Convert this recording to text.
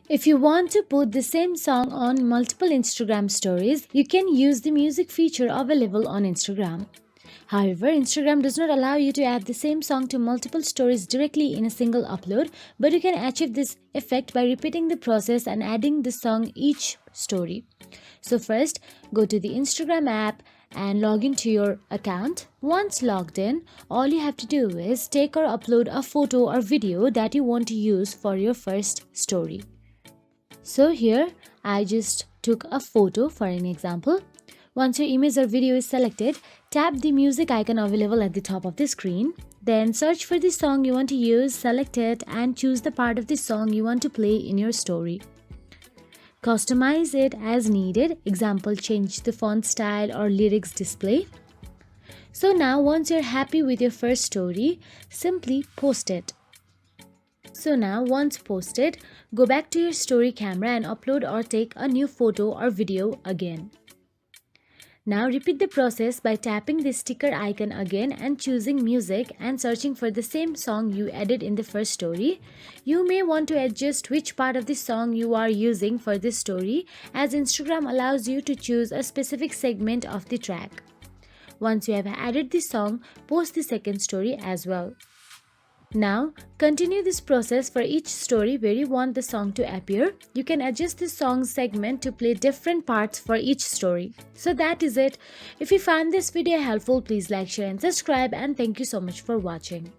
If you want to put the same song on multiple Instagram stories, you can use the music feature available on Instagram. However, Instagram does not allow you to add the same song to multiple stories directly in a single upload, but you can achieve this effect by repeating the process and adding the song each story. So first, go to the Instagram app and log into your account. Once logged in, all you have to do is take or upload a photo or video that you want to use for your first story. So here I just took a photo for an example. Once your image or video is selected, tap the music icon available at the top of the screen. Then search for the song you want to use, select it and choose the part of the song you want to play in your story. Customize it as needed, example change the font style or lyrics display. So now once you're happy with your first story, simply post it. So now once posted, go back to your story camera and upload or take a new photo or video again. Now repeat the process by tapping the sticker icon again and choosing music and searching for the same song you added in the first story. You may want to adjust which part of the song you are using for this story, as Instagram allows you to choose a specific segment of the track. Once you have added the song, post the second story as well. Now, continue this process for each story where you want the song to appear. You can adjust the song segment to play different parts for each story. So that is it. If you found this video helpful, please like, share and subscribe, and thank you so much for watching.